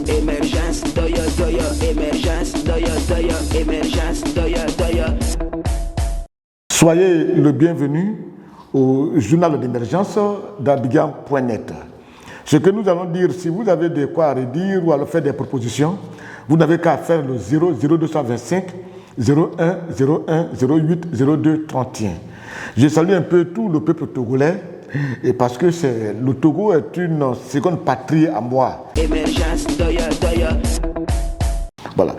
Émergence, doya, doya, émergence, doya, doya, émergence, doya, doya. Soyez le bienvenu au journal d'émergence d'Abidjan.net. Ce que nous allons dire, si vous avez de quoi redire ou à faire des propositions, vous n'avez qu'à faire le 0225 01 01 08 02 31. Je salue un peu tout le peuple togolais et parce que le Togo est une seconde patrie à moi. Émergence, doya, doya. Voilà.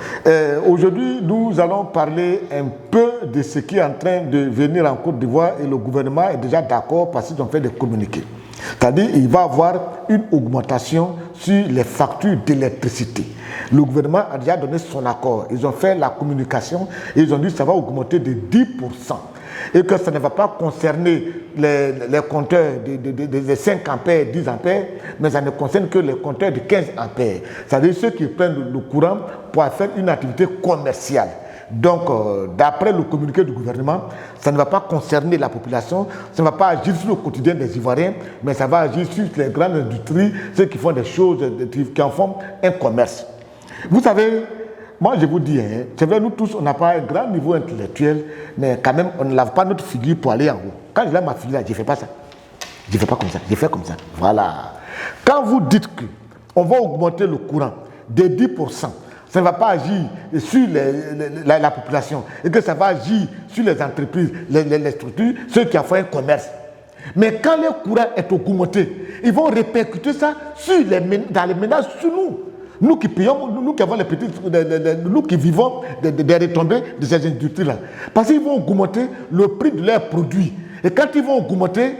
Aujourd'hui, nous allons parler un peu de ce qui est en train de venir en Côte d'Ivoire et le gouvernement est déjà d'accord parce qu'ils ont fait des communiqués. C'est-à-dire qu'il va y avoir une augmentation sur les factures d'électricité. Le gouvernement a déjà donné son accord. Ils ont fait la communication et ils ont dit que ça va augmenter de 10%. Et que ça ne va pas concerner les compteurs de 5 ampères, 10 ampères, mais ça ne concerne que les compteurs de 15 ampères. C'est-à-dire ceux qui prennent le courant pour faire une activité commerciale. Donc, d'après le communiqué du gouvernement, ça ne va pas concerner la population, ça ne va pas agir sur le quotidien des Ivoiriens, mais ça va agir sur les grandes industries, ceux qui font des choses, qui en font un commerce. Vous savez, moi je vous dis, c'est vrai, nous tous, on n'a pas un grand niveau intellectuel, mais quand même, on ne lave pas notre figure pour aller en haut. Quand je lave ma figure, je ne fais pas ça. Je ne fais pas comme ça, je fais comme ça. Voilà. Quand vous dites qu'on va augmenter le courant de 10%, ça ne va pas agir sur la population et que ça va agir sur les entreprises, les structures, ceux qui en font un commerce. Mais quand le courant est augmenté, ils vont répercuter ça dans les ménages sur nous. Nous qui payons, nous qui avons les petites, nous qui vivons des retombées de ces industries-là. Parce qu'ils vont augmenter le prix de leurs produits. Et quand ils vont augmenter,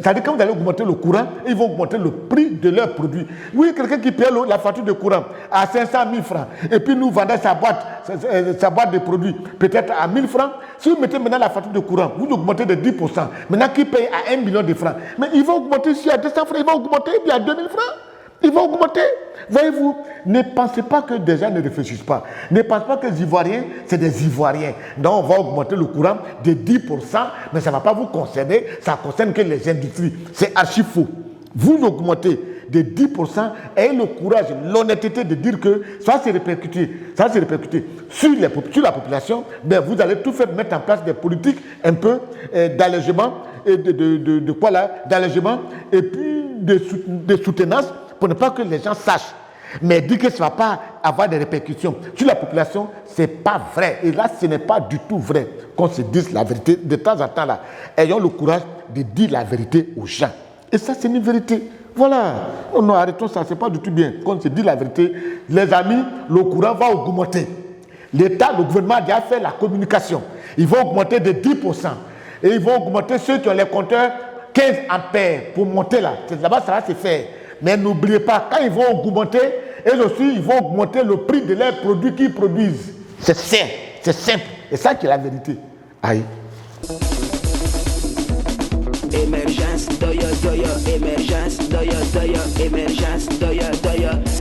c'est-à-dire quand vous allez augmenter le courant, ils vont augmenter le prix de leurs produits. Oui, quelqu'un qui paye la facture de courant à 500 000 francs, et puis nous vendons sa boîte de produits peut-être à 1000 francs. Si vous mettez maintenant la facture de courant, vous augmentez de 10%. Maintenant, qui paye à 1 million de francs? Mais ils vont augmenter, si à 200 francs, ils vont augmenter, et puis à 2000 francs. Ils vont augmenter. Voyez-vous, ne pensez pas que des gens ne réfléchissent pas. Ne pensez pas que les Ivoiriens, c'est des Ivoiriens. Non, on va augmenter le courant de 10%, mais ça ne va pas vous concerner, ça ne concerne que les industries. C'est archi faux. Vous augmentez de 10% et le courage, l'honnêteté de dire que ça s'est répercuté sur la population, ben vous allez tout faire mettre en place des politiques un peu d'allègement, et d'allègement et puis de soutenance pour ne pas que les gens sachent. Mais dire que ça ne va pas avoir des répercussions sur la population, ce n'est pas vrai. Et là, ce n'est pas du tout vrai qu'on se dise la vérité. De temps en temps, là, ayons le courage de dire la vérité aux gens. Et ça, c'est une vérité. Voilà. Oh non, arrêtons ça, ce n'est pas du tout bien. Qu'on se dit la vérité. Les amis, le courant va augmenter. L'État, le gouvernement a déjà fait la communication. Ils vont augmenter de 10%. Et ils vont augmenter ceux qui ont les compteurs 15 ampères pour monter là. Là-bas, ça va se faire. Mais n'oubliez pas, quand ils vont augmenter, eux aussi, ils vont augmenter le prix de leurs produits qu'ils produisent. C'est simple, c'est simple. Et ça qui est la vérité. Aïe. Émergence, doya, doya, émergence, doya, doya, émergence, doya, doya.